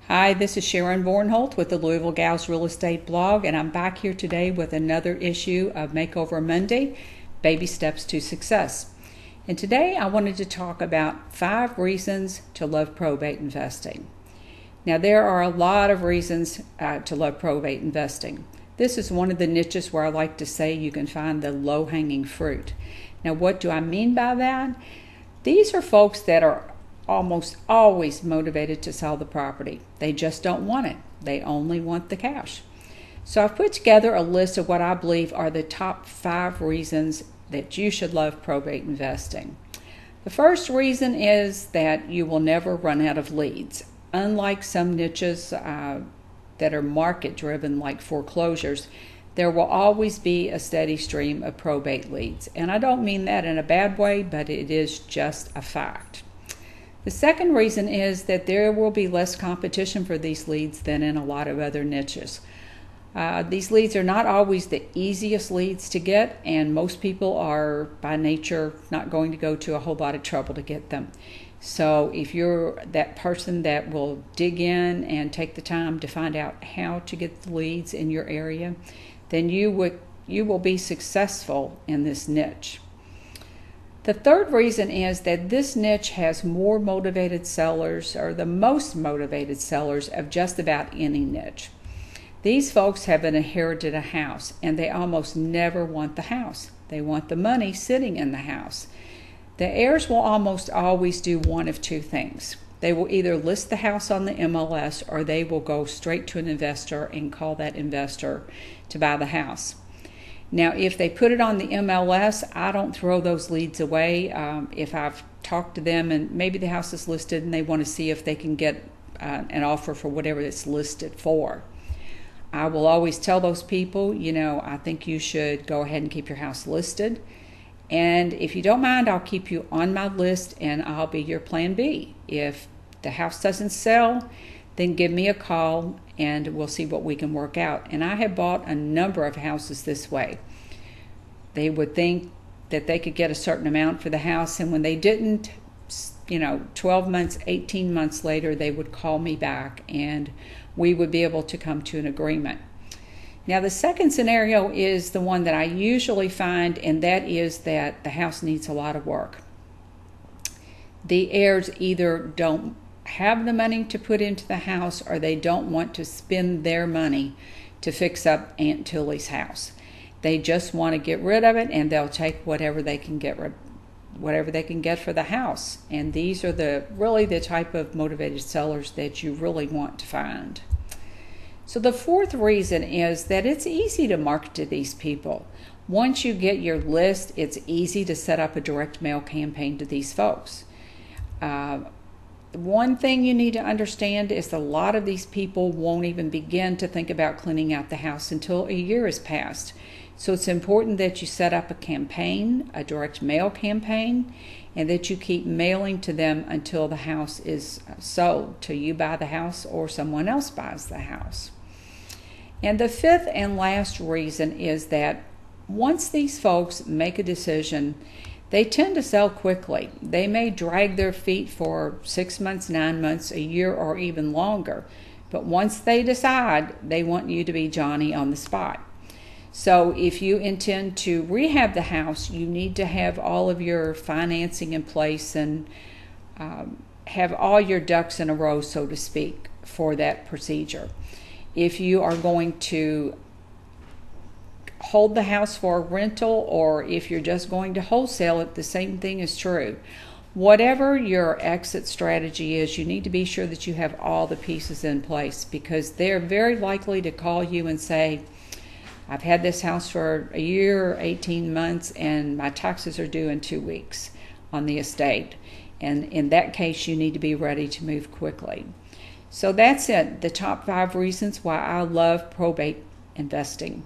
Hi, this is Sharon Bornholt with the Louisville Gals Real Estate Blog, and I'm back here today with another issue of Makeover Monday, Baby Steps to Success. And today I wanted to talk about 5 reasons to love probate investing. Now, there are a lot of reasons to love probate investing. This is one of the niches where I like to say you can find the low-hanging fruit. Now, what do I mean by that? These are folks that are almost always motivated to sell the property. They just don't want it. They only want the cash. So I've put together a list of what I believe are the top 5 reasons that you should love probate investing. The first reason is that you will never run out of leads. Unlike some niches that are market driven like foreclosures, there will always be a steady stream of probate leads. And I don't mean that in a bad way, but it is just a fact. The second reason is that there will be less competition for these leads than in a lot of other niches. These leads are not always the easiest leads to get, and most people are by nature not going to go to a whole lot of trouble to get them. So if you're that person that will dig in and take the time to find out how to get the leads in your area, then you will be successful in this niche. The third reason is that this niche has more motivated sellers, or the most motivated sellers of just about any niche. These folks have inherited a house, and they almost never want the house. They want the money sitting in the house. The heirs will almost always do one of 2 things. They will either list the house on the MLS, or they will go straight to an investor and call that investor to buy the house. Now, if they put it on the MLS, I don't throw those leads away. If I've talked to them and maybe the house is listed and they want to see if they can get an offer for whatever it's listed for, I will always tell those people, I think you should go ahead and keep your house listed. And if you don't mind, I'll keep you on my list and I'll be your plan B. If the house doesn't sell, then give me a call and we'll see what we can work out. And I have bought a number of houses this way. They would think that they could get a certain amount for the house, and when they didn't, 12 months, 18 months later, they would call me back and we would be able to come to an agreement. Now, the second scenario is the one that I usually find, and that is that the house needs a lot of work. The heirs either don't have the money to put into the house, or they don't want to spend their money to fix up Aunt Tilly's house. They just want to get rid of it, and they'll take whatever they can get for the house. And these are really the type of motivated sellers that you really want to find. So the fourth reason is that it's easy to market to these people. Once you get your list, it's easy to set up a direct mail campaign to these folks. One thing you need to understand is a lot of these people won't even begin to think about cleaning out the house until a year has passed. So it's important that you set up a campaign, a direct mail campaign, and that you keep mailing to them until the house is sold, till you buy the house or someone else buys the house. And the fifth and last reason is that once these folks make a decision, they tend to sell quickly. They may drag their feet for 6 months, 9 months, a year, or even longer. But once they decide, they want you to be Johnny on the spot. So if you intend to rehab the house, you need to have all of your financing in place and have all your ducks in a row, so to speak, for that procedure. If you are going to hold the house for a rental, or if you're just going to wholesale it, the same thing is true. Whatever your exit strategy is, you need to be sure that you have all the pieces in place, because they're very likely to call you and say, I've had this house for a year or 18 months and my taxes are due in 2 weeks on the estate. And in that case, you need to be ready to move quickly. So that's it, the top 5 reasons why I love probate investing.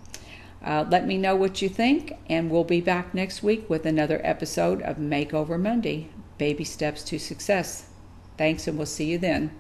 Let me know what you think, and we'll be back next week with another episode of Makeover Monday, Baby Steps to Success. Thanks, and we'll see you then.